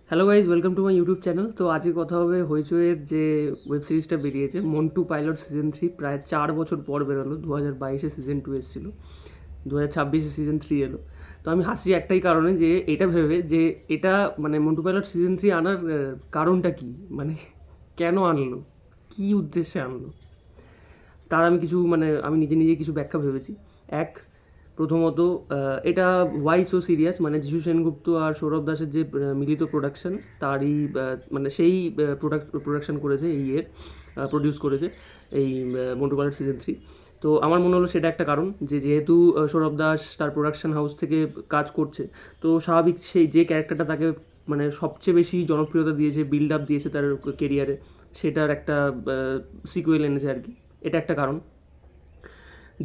Hello guys, welcome to my YouTube channel. তো আজকে কথা হবে হইচইয়ের যে ওয়েব সিরিজটা বেরিয়েছে মন্টু পাইলট সিজন 3। প্রায় 4 বছর পর বেরোলো। 2022-এ সিজন 2 এসেছিলো, 2026-এ সিজন 3 এলো। তো আমি হাসি একটাই কারণে, যে এটা ভেবে যে এটা মানে মন্টু পাইলট সিজন 3 আনার কারণটা কি, মানে কেন আনলো, কী উদ্দেশ্যে আনলো, তার আমি কিছু আমি নিজে নিজে কিছু ব্যাখ্যা ভেবেছি। এক, প্রথমত এটা ওয়াই সো সিরিয়াস, মানে যিশু সেনগুপ্ত আর সৌরভ দাসের যে মিলিত প্রোডাকশন, তারই সেই প্রোডাকশন করেছে এই প্রডিউস করেছে এই মন্টু পাইলট সিজন 3। তো আমার মনে হলো সেটা একটা কারণ, যে যেহেতু সৌরভ দাস তার প্রোডাকশন হাউস থেকে কাজ করছে, তো স্বাভাবিক সেই যে ক্যারেক্টারটা তাকে সবচেয়ে বেশি জনপ্রিয়তা দিয়েছে, বিল্ড আপ দিয়েছে তার কেরিয়ারে, সেটার একটা সিকুয়েল এনেছে আর কি। এটা একটা কারণ।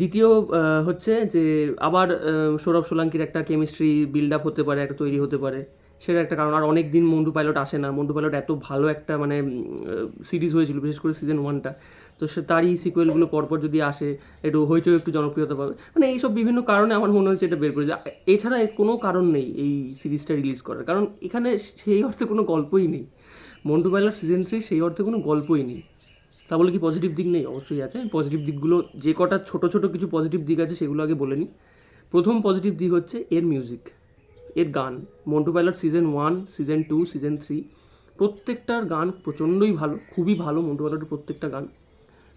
দ্বিতীয় হচ্ছে যে আবার সৌরভ সোলাঙ্কির একটা কেমিস্ট্রি বিল্ড আপ হতে পারে, একটা তৈরি হতে পারে, সেটা একটা কারণ। আর অনেক দিন মন্টু পাইলট আসে না। মন্টু পাইলট এত ভালো একটা সিরিজ হয়েছিল, বিশেষ করে সিজন 1টা। তো সে তারই সিকুয়েলগুলো পরপর যদি আসে, একটু হইচই একটু জনপ্রিয়তা পাবে, এইসব বিভিন্ন কারণে আমার মনে হচ্ছে এটা বের করেছে। এছাড়া কোনো কারণ নেই এই সিরিজটা রিলিজ করার, কারণ এখানে সেই অর্থে কোনো গল্পই নেই। মন্টু পাইলট সিজন 3 সেই অর্থে কোনো গল্পই নেই। তা বলে কি পজিটিভ দিক নেই? অবশ্যই আছে। পজিটিভ দিকগুলো, যে কটা ছোটো ছোটো কিছু পজিটিভ দিক আছে সেগুলো আগে বলে নিই। প্রথম পজিটিভ দিক হচ্ছে এর মিউজিক, এর গান। Montu pilot season 1, season 2, season 3 প্রত্যেকটার গান প্রচণ্ডই ভালো, খুবই ভালো মন্টু পাইলটের প্রত্যেকটা গান।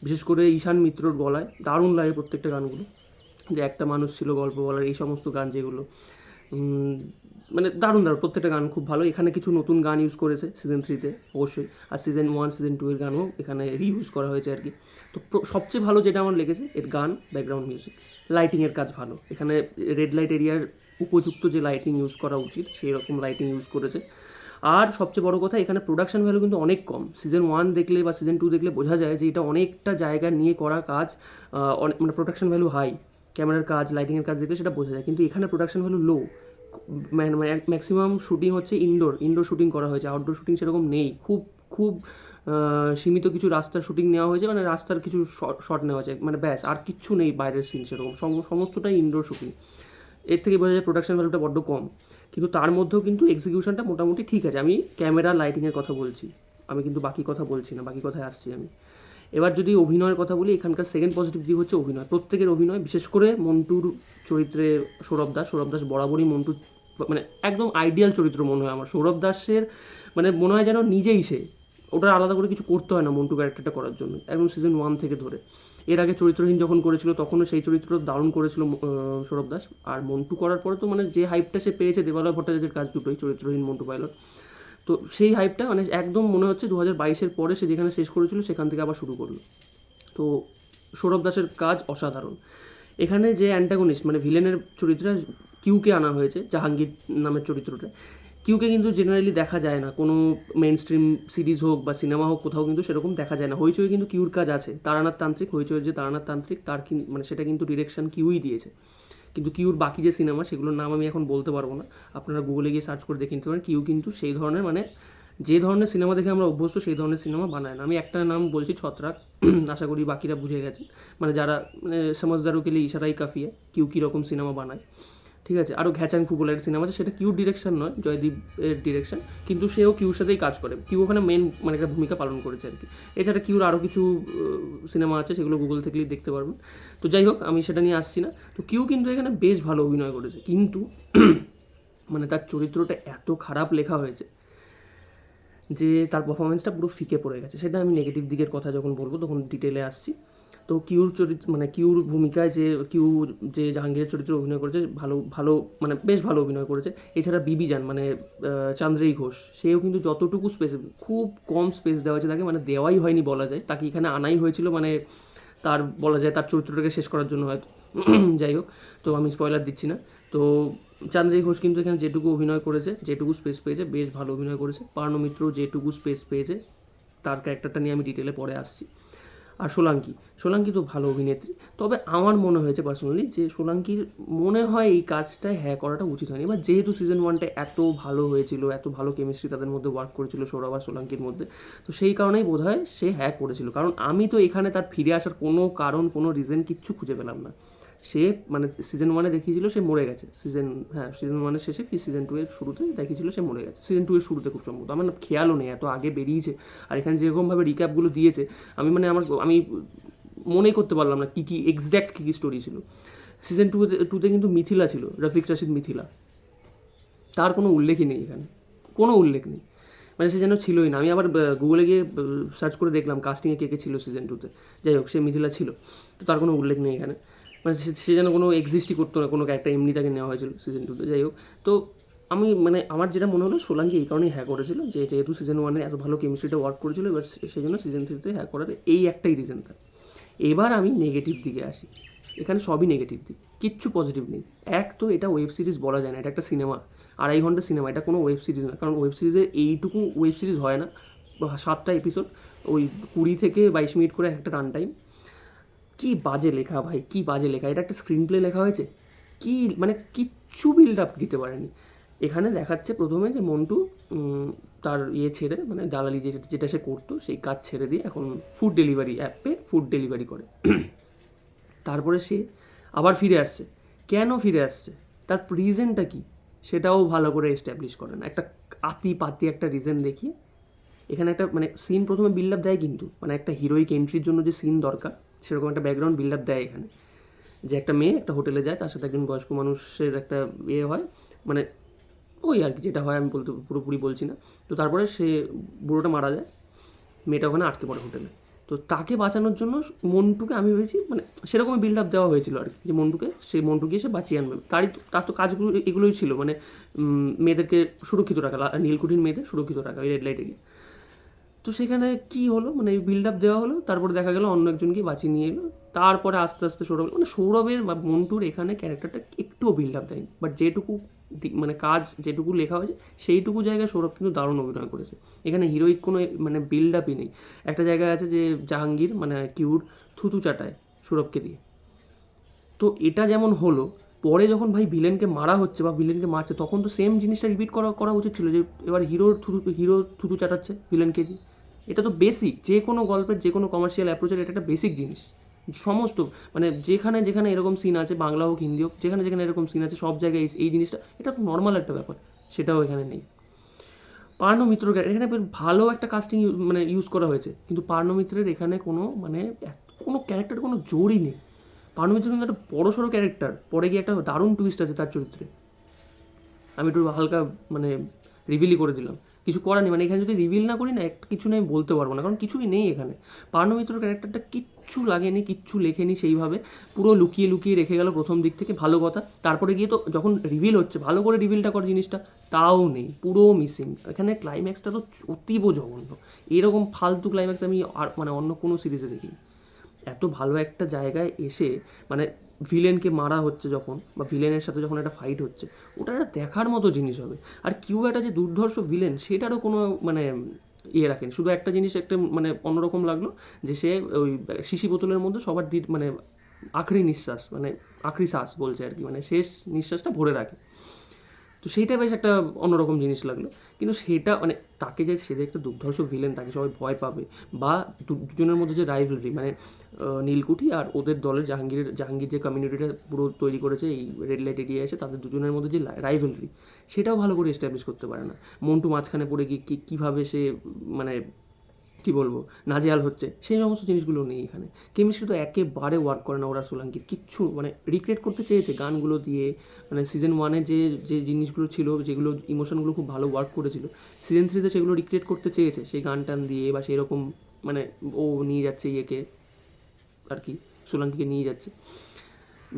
বিশেষ করে ঈশান মিত্রর গলায় দারুণ লাগে প্রত্যেকটা গানগুলো। যে একটা মানুষ ছিল গল্প বলার, এই সমস্ত গান যেগুলো দারুণ দারুণ প্রত্যেকটা গান খুব ভালো। এখানে কিছু নতুন গান ইউজ করেছে সিজন 3-তে অবশ্যই, আর সিজন 1, সিজন 2 এর গানও এখানে রিইউজ করা হয়েছে আর কি। তো সবচেয়ে ভালো যেটা আমার লেগেছে এর গান, ব্যাকগ্রাউন্ড মিউজিক, লাইটিংয়ের কাজ ভালো। এখানে রেড লাইট এরিয়ার উপযুক্ত যে লাইটিং ইউজ করা উচিত সেই রকম লাইটিং ইউজ করেছে। আর সবচেয়ে বড় কথা, এখানে প্রোডাকশন ভ্যালু কিন্তু অনেক কম। সিজন 1 দেখলে বা সিজন 2 দেখলে বোঝা যায় যে এটা অনেকটা জায়গা নিয়ে করা কাজ। অনেক প্রোডাকশন ভ্যালু হাই, ক্যামেরার কাজ, লাইটিংয়ের কাজ দেখলে সেটা বোঝা যায়। কিন্তু এখানে প্রোডাকশন ভ্যালু লো। ম্যাক্সিমাম শুটিং হচ্ছে ইনডোর শুটিং করা হয়েছে, আউটডোর শুটিং সেরকম নেই। খুব খুব সীমিত কিছু রাস্তার শুটিং নেওয়া হয়েছে, রাস্তার কিছু শট নেওয়া হয়েছে, ব্যাস, আর কিচ্ছু নেই বাইরের সিন সেরকম, সমস্তটাই ইনডোর শুটিং। এর থেকে বোঝা যায় প্রোডাকশন ভ্যালুটা বড্ড কম। কিন্তু তার মধ্যেও কিন্তু এক্সিকিউশনটা মোটামুটি ঠিক আছে। আমি ক্যামেরা লাইটিংয়ের কথা বলছি, আমি কিন্তু বাকি কথা বলছি না, বাকি কথায় আসছি আমি। এবার যদি অভিনয়ের কথা বলি, এখানকার সেকেন্ড পজিটিভ দিক হচ্ছে অভিনয়। প্রত্যেকের অভিনয়, বিশেষ করে মন্টুর চরিত্রে সৌরভ দাস বরাবরই মন্টু একদম আইডিয়াল চরিত্র মনে হয় আমার। সৌরভ দাসের মনে হয় যেন নিজেই সে, ওটা আলাদা করে কিছু করতে হয় না মন্টু ক্যারেক্টারটা করার জন্য, একদম সিজন 1 থেকে ধরে। এর আগে চরিত্রহীন যখন করেছিল তখনও সেই চরিত্র দারুণ করেছিল সৌরভ দাস। আর মন্টু করার পরে তো যে হাইপটা সে পেয়েছে দেবালয় ভট্টাচার্যের কাজ দুটোই, চরিত্রহীন, মন্টু পাইলট, তো সেই হাইপটা একদম মনে হচ্ছে 2022-এর পরে সে যেখানে শেষ করেছিল সেখান থেকে আবার শুরু করলো। তো সৌরভ দাসের কাজ অসাধারণ। এখানে যে অ্যান্টাগনিস্ট ভিলেনের চরিত্রে কিউকে আনা হয়েছে, জাহাঙ্গীর নামের চরিত্রটা। কিউকে কিন্তু জেনারেলি দেখা যায় না কোনো মেন স্ট্রিম সিরিজ হোক বা সিনেমা হোক, কোথাও কিন্তু সেরকম দেখা যায় না। হইচই কিন্তু কিউর কাজ আছে, তারানাথ তান্ত্রিক, হইচইয়ের যে তারানাথ তান্ত্রিক, তার সেটা কিন্তু ডিরেকশন কিউই দিয়েছে। কিন্তু কিউর বাকি যে সিনেমা সেগুলোর নাম আমি এখন বলতে পারবো না, আপনারা গুগলে গিয়ে সার্চ করে দেখে নিতে পারেন। কিউ কিন্তু সেই ধরনের যে ধরনের সিনেমা দেখে আমরা অভ্যস্ত সেই ধরনের সিনেমা বানায় না। আমি একটা নাম বলছি, ছত্রাক, আশা করি বাকিরা বুঝে গেছেন, যারা সমঝদারও কে লিয়ে ইশারাই কাফি কিউ কীরকম সিনেমা বানায়, ঠিক আছে। আরও ঘ্যাচাং ফুবলের সিনেমা আছে, সেটা কিউর ডিরেকশন নয়, জয়দীপ এর ডিরেকশন, কিন্তু সেও কিউর সাথেই কাজ করে। কিউ ওখানে মেন একটা ভূমিকা পালন করেছে আর কি। এছাড়া কিউর আরও কিছু সিনেমা আছে, সেগুলো গুগল থেকেই দেখতে পারবেন। তো যাই হোক, আমি সেটা নিয়ে আসছি না। তো কিউ কিন্তু এখানে বেশ ভালো অভিনয় করেছে, কিন্তু তার চরিত্রটা এত খারাপ লেখা হয়েছে যে তার পারফরমেন্সটা পুরো ফিকে পড়ে গেছে। সেটা আমি নেগেটিভ দিকের কথা যখন বলবো তখন ডিটেলে আসছি। তো কিউর চরিত্র কিউর ভূমিকায় যে জাহাঙ্গীরের চরিত্রে অভিনয় করেছে, ভালো ভালো বেশ ভালো অভিনয় করেছে। এছাড়া বিবি জান চান্দ্রেই ঘোষ, সেও কিন্তু যতটুকু স্পেস, খুব কম স্পেস দেওয়া হয়েছে তাকে, দেওয়াই হয়নি বলা যায়, তাকে এখানে আনাই হয়েছিল তার বলা যায় তার চরিত্রটাকে শেষ করার জন্য হয়তো। যাই হোক, তো আমি স্পয়লার দিচ্ছি না। তো চান্দ্রেই ঘোষ কিন্তু এখানে যেটুকু অভিনয় করেছে, যেটুকু স্পেস পেয়েছে, বেশ ভালো অভিনয় করেছে। পার্ণ মিত্র যেটুকু স্পেস পেয়েছে, তার ক্যারেক্টারটা নিয়ে আমি ডিটেলে পরে আসছি। আর সোলাঙ্কি তো ভালো অভিনেত্রী, তবে আমার মনে হয়েছে পার্সোনালি যে সোলাঙ্কির মনে হয় এই কাজটায় করাটা উচিত হয়নি। এবার যেহেতু সিজন 1টা এত ভালো হয়েছিল, এত ভালো কেমিস্ট্রি তাদের মধ্যে ওয়ার্ক করেছিল সৌরভ আর সোলাঙ্কির মধ্যে, তো সেই কারণেই বোধ হয় সে করেছিল। কারণ আমি তো এখানে তার ফিরে আসার কোনো কারণ, কোনো রিজন কিচ্ছু খুঁজে পেলাম না। সে মানে সিজন 1-এ দেখিয়েছিল সে মরে গেছে, সিজন 1-এর শেষে কি সিজন 2-এর শুরুতে দেখিয়েছিল সে মরে গেছে, সিজন 2-এর শুরুতে খুব সম্ভবত, আমার না খেয়ালও নেই, এত আগে বেরিয়েছে। আর এখানে যেরকমভাবে রিক্যাপগুলো দিয়েছে আমি মনেই করতে পারলাম না কী এক্স্যাক্ট কী স্টোরি ছিল। সিজন 2-তে কিন্তু মিথিলা ছিল, রফিক রাশিদ মিথিলা, তার কোনো উল্লেখই নেই এখানে, কোনো উল্লেখ নেই, মানে সে যেন ছিলই না। আমি আবার গুগলে গিয়ে সার্চ করে দেখলাম কাস্টিংয়ে কে ছিল সিজন 2-তে, যাই হোক সে মিথিলা ছিল, তো তার কোনো উল্লেখ নেই এখানে, মানে সে যেন কোনো এক্সিস্টই করতো না, কোনো ক্যারেক্টার এমনি তাকে নেওয়া হয়েছিল সিজন 2-তে। যাই হোক, তো আমার যেটা মনে হলো সোলাঙ্কি এই কারণেই হ্যাঁ করেছিল, যেহেতু সিজন 1-এ এত ভালো কেমিস্ট্রিটা ওয়ার্ক করেছিল, এবার সেই জন্য সিজন 3-তে হ্যাঁ করার এই একটাই রিজন থাকে। এবার আমি নেগেটিভ দিকে আসি, এখানে সবই নেগেটিভ দিক, কিচ্ছু পজিটিভ নেই। এক তো এটা ওয়েব সিরিজ বলা যায় না, এটা একটা সিনেমা, 2.5 ঘন্টার সিনেমা, এটা কোনো ওয়েব সিরিজ না, কারণ ওয়েব সিরিজে এইটুকু ওয়েব সিরিজ হয় না, 7টা এপিসোড, ওই 20 থেকে 22 মিনিট করে একটা রান টাইম। কী বাজে লেখা ভাই, কী বাজে লেখা, এটা একটা স্ক্রিন প্লে লেখা হয়েছে, কি মানে কিচ্ছু বিল্ড আপ দিতে পারেনি। এখানে দেখাচ্ছে প্রথমে যে মন্টু তার ছেড়ে, মানে দালালি যেটা সে করতো সেই কাজ ছেড়ে দিয়ে এখন ফুড ডেলিভারি অ্যাপে ফুড ডেলিভারি করে। তারপরে সে আবার ফিরে আসছে, কেন ফিরে আসছে, তার রিজনটা কী সেটাও ভালো করে এস্টাবলিশ করে না, একটা পাতি একটা রিজন দেখিয়ে এখানে একটা মানে সিন প্রথমে বিল্ড আপ দেয়, কিন্তু মানে একটা হিরোইক এন্ট্রির জন্য যে সিন দরকার সেরকম একটা ব্যাকগ্রাউন্ড বিল্ড আপ দেয় এখানে, যে একটা মেয়ে একটা হোটেলে যায়, তার সাথে একজন বয়স্ক মানুষের একটা হয়, মানে ওই আর কি যেটা হয়, আমি পুরোপুরি বলছি না। তো তারপরে সে বুড়োটা মারা যায়, মেয়েটা ওখানে আটকে পড়ে হোটেলে, তো তাকে বাঁচানোর জন্য মন্টুকে আমি ভেবেছি মানে সেরকমই বিল্ড আপ দেওয়া হয়েছিল আর কি, যে মন্টুকে সে বাঁচিয়ে আনবে, তার তো কাজগুলো এগুলোই ছিল, মানে মেয়েদেরকে সুরক্ষিত রাখা, নীলকুঠির মেয়েদের সুরক্ষিত রাখা ওই রেড লাইট এরিয়া। তো সেখানে কী হলো, মানে বিল্ড আপ দেওয়া হলো, তারপরে দেখা গেলো অন্য একজনকে বাঁচিয়ে নিয়ে এলো, তারপরে আস্তে আস্তে সৌরভ, মানে সৌরভের বা মন্টুর এখানে ক্যারেক্টারটা একটুও বিল্ড আপ দেয়নি, বাট যেটুকু মানে কাজ যেটুকু লেখা হয়েছে সেইটুকু জায়গায় সৌরভ কিন্তু দারুণ অভিনয় করেছে। এখানে হিরোইক কোনো মানে বিল্ড আপই নেই। একটা জায়গায় আছে যে জাহাঙ্গীর মানে কিউর থুতু চাটায় সৌরভকে দিয়ে, তো এটা যেমন হলো, পরে যখন ভাই ভিলেনকে মারা হচ্ছে বা ভিলেনকে মারছে তখন তো সেম জিনিসটা রিপিট করা উচিত ছিল, যে এবার হিরো থুতু চাটাচ্ছে ভিলেনকে দিয়ে। এটা তো বেসিক, যে কোনো গল্পের যে কোনো কমার্শিয়াল অ্যাপ্রোচের এটা একটা বেসিক জিনিস। সমস্ত মানে যেখানে যেখানে এরকম সিন আছে, বাংলা হোক হিন্দি হোক, যেখানে যেখানে এরকম সিন আছে সব জায়গায় এই জিনিসটা, এটা তো নর্মাল একটা ব্যাপার, সেটাও এখানে নেই। পার্ণ মিত্রকে এখানে ভালো একটা কাস্টিং মানে ইউজ করা হয়েছে, কিন্তু পার্ণ মিত্রের এখানে কোনো মানে কোনো ক্যারেক্টার কোনো জোরই নেই। পার্ণ মিত্র কিন্তু একটা বড়সড় ক্যারেক্টার, পরে গিয়ে একটা দারুণ টুইস্ট আছে তার চরিত্রে, আমি একটু হালকা মানে রিভিলই করে দিলাম, কিছু করার নেই, মানে এখানে যদি রিভিল না করি না একটা কিছু নেই বলতে পারবো না, কারণ কিছুই নেই এখানে। পার্ণ মিত্র ক্যারেক্টারটা কিচ্ছু লাগেনি, কিচ্ছু লেখেনি সেইভাবে, পুরো লুকিয়ে লুকিয়ে রেখে গেল প্রথম দিক থেকে, ভালো কথা। তারপরে গিয়ে তো যখন রিভিল হচ্ছে ভালো করে রিভিলটা করে জিনিসটা, তাও নেই, পুরো মিসিং। এখানে ক্লাইম্যাক্সটা তো অতীব জঘন্য, এরকম ফালতু ক্লাইম্যাক্স আমি আর মানে অন্য কোনো সিরিজে দেখিনি। এত ভালো একটা জায়গায় এসে মানে ভিলেনকে মারা হচ্ছে যখন, বা ভিলেনের সাথে যখন একটা ফাইট হচ্ছে, ওটা একটা দেখার মতো জিনিস হবে। আর কিউ একটা যে দুর্ধর্ষ ভিলেন সেটারও কোনো মানে রাখেনি, শুধু একটা জিনিস একটা মানে অন্যরকম লাগলো, যে সে ওই শিশি বোতলের মধ্যে সবার মানে আখরি নিঃশ্বাস মানে আখরি শ্বাস বলছে আর কি, মানে শেষ নিঃশ্বাসটা ভরে রাখে, তো সেইটা বেশ একটা অন্যরকম জিনিস লাগলো। কিন্তু সেটা মানে তাকে যে সে যে একটা দুর্ধর্ষ ভিলেন, তাকে সবাই ভয় পাবে, বা দুজনের মধ্যে যে রাইভেলরি মানে নীলকুঠি আর ওদের দলের জাহাঙ্গীর যে কমিউনিটিটা পুরো তৈরি করেছে এই রেড লাইট এরিয়া এসে, তাদের দুজনের মধ্যে যে রাইভেলরি সেটাও ভালো করে এস্টাবলিশ করতে পারে না। মন্টু মাঝখানে পড়ে গিয়ে কীভাবে সে মানে কী বলবো নাজেহাল হচ্ছে, সেই সমস্ত জিনিসগুলো নেই এখানে। কেমিস্ট্রি তো একেবারে ওয়ার্ক করে না ওরা সোলাঙ্কির, কিচ্ছু মানে রিক্রিয়েট করতে চেয়েছে গানগুলো দিয়ে, মানে সিজন 1-এ যে জিনিসগুলো ছিল, যেগুলো ইমোশনগুলো খুব ভালো ওয়ার্ক করেছিল, সিজন 3-তে সেগুলো রিক্রিয়েট করতে চেয়েছে সেই গান টান দিয়ে, বা সেই রকম মানে ও নিয়ে যাচ্ছে আর কি সোলাঙ্কিকে নিয়ে যাচ্ছে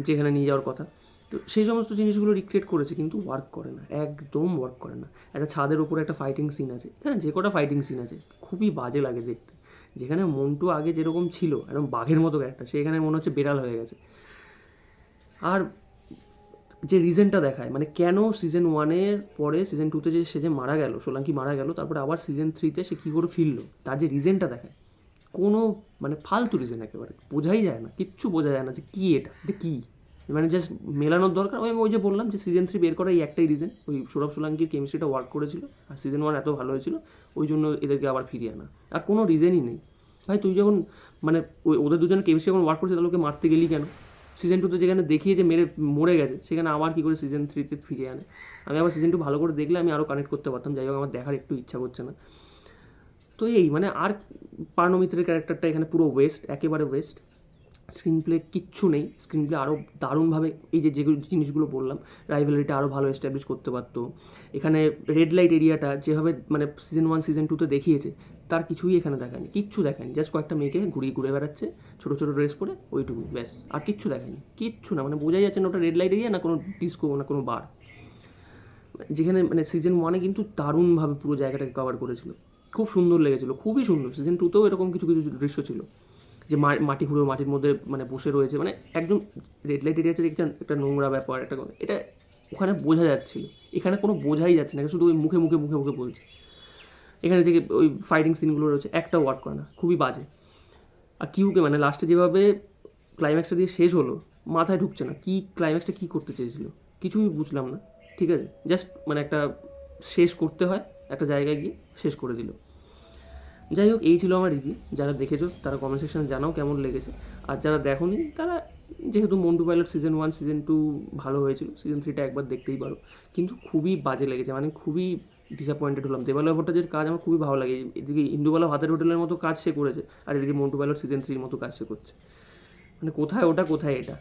যেখানে নিয়ে যাওয়ার কথা, তো সেই সমস্ত জিনিসগুলো রিক্রিয়েট করেছে, কিন্তু ওয়ার্ক করে না, একদম ওয়ার্ক করে না। একটা ছাদের উপরে একটা ফাইটিং সিন আছে, এখানে যে কটা ফাইটিং সিন আছে খুবই বাজে লাগে দেখতে, যেখানে মন্টু আগে যেরকম ছিল একদম বাঘের মতো ক্যারেক্টার, সেখানে মনে হচ্ছে বেড়াল হয়ে গেছে। আর যে রিজনটা দেখায় মানে কেন সিজন 1-এর পরে সিজন 2-তে সে যে মারা গেল, সোলাঙ্কি মারা গেল, তারপরে আবার সিজন 3-তে সে কী করে ফিরলো, তার যে রিজনটা দেখায় কোনো মানে ফালতু রিজন, একেবারে বোঝাই যায় না, কিচ্ছু বোঝা যায় না যে কী এটা কী, মানে জাস্ট মেলানোর দরকার। ওই যে বললাম যে সিজন 3 বের করা এই একটাই রিজন, ওই সৌরভ সোলাঙ্কির কেমিস্ট্রিটা ওয়ার্ক করেছিল আর সিজন 1 এত ভালো হয়েছিল, ওই জন্য এদেরকে আবার ফিরিয়ে আনা, আর কোনো রিজনই নেই। ভাই তুই যখন মানে ওদের দুজনের কেমিস্ট্রি যখন ওয়ার্ক করছে তাহলে ওকে মারতে গেলি কেন? সিজন 2তে যেখানে দেখিয়ে যে মরে গেছে, সেখানে আবার কী করে সিজন 3তে ফিরিয়ে আনে। আমি আবার সিজন 2 ভালো করে দেখলে আমি আরও কানেক্ট করতে পারতাম, যাই হোক আমার দেখার একটু ইচ্ছা করছে না। তো এই মানে আর পার্নো মিত্রের ক্যারেক্টারটা এখানে পুরো ওয়েস্ট, একেবারে ওয়েস্ট। স্ক্রিন প্লে কিচ্ছু নেই, স্ক্রিন প্লে আরও দারুণভাবে এই যেগুলো জিনিসগুলো বললাম, রাইভালিটা আরও ভালো এস্টাবলিশ করতে পারতো। এখানে রেড লাইট এরিয়াটা যেভাবে মানে সিজন 1 সিজন 2তে দেখিয়েছে, তার কিছুই এখানে দেখায়নি, কিচ্ছু দেখায়নি। জাস্ট কয়েকটা মেয়েকে ঘুরে বেড়াচ্ছে ছোটো ছোটো ড্রেস পরে, ওইটুকুই ব্যাস, আর কিচ্ছু দেখায়নি, কিচ্ছু না। মানে বোঝাই যাচ্ছে না ওটা রেড লাইট এরিয়া না কোনো ডিস্কো না কোনো বার। যেখানে মানে সিজন 1-এ কিন্তু দারুণভাবে পুরো জায়গাটাকে কভার করেছিল, খুব সুন্দর লেগেছিলো, খুবই সুন্দর। সিজন 2তেও এরকম কিছু কিছু দৃশ্য ছিল, যে মাটি খুঁড়ে মাটির মধ্যে মানে বসে রয়েছে, মানে একদম রেড লাইট এরিয়াতে একটা নোংরা ব্যাপার, এটা ওখানে বোঝা যাচ্ছিল। এখানে কোনো বোঝাই যাচ্ছে না, শুধু ওই মুখে বলছে। এখানে যে ওই ফাইটিং সিনগুলো রয়েছে একটা ওয়ার্ক করে না, খুবই বাজে। আর কিউকে মানে লাস্টে যেভাবে ক্লাইম্যাক্সটা দিয়ে শেষ হলো, মাথায় ঢুকছে না কি ক্লাইম্যাক্সটা কী করতে চেয়েছিল, কিছুই বুঝলাম না। ঠিক আছে, জাস্ট মানে একটা শেষ করতে হয়, একটা জায়গায় গিয়ে শেষ করে দিল। যাই হোক, এই ছিল আমার রিভিউ। যারা দেখেছো তারা কমেন্ট সেকশনে জানাও কেমন লেগেছে। আর যারা দেখোনি তারা, যেহেতু মন্টু পাইলট সিজন 1 সিজন 2 ভালো হয়েছিল, সিজন 3টা একবার দেখতেই পারো। কিন্তু খুবই বাজে লেগেছে, মানে খুবই ডিসঅ্যাপয়েন্টেড হলাম। দেবালয় ভট্টাচার্যের কাজ আমার খুবই ভালো লাগে, এদিকে ইন্দুবালা ভাতের হোটেলের মতো কাজ সে করেছে, আর এদিকে মন্টু পাইলট সিজন 3-র মতো কাজ সে করছে। মানে কোথায় ওটা কোথায় এটা।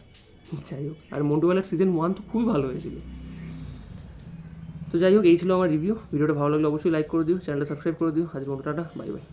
যাই হোক, আর মন্টু পাইলট সিজন 1 তো খুবই ভালো হয়েছিল। তো যাই হোক, এই ছিল আমার রিভিউ। ভিডিওটা ভালো লাগলে অবশ্যই লাইক করে দিও, চ্যানেলটা সাবস্ক্রাইব করে দিও। আজকের মতো টাটা, বাই বাই।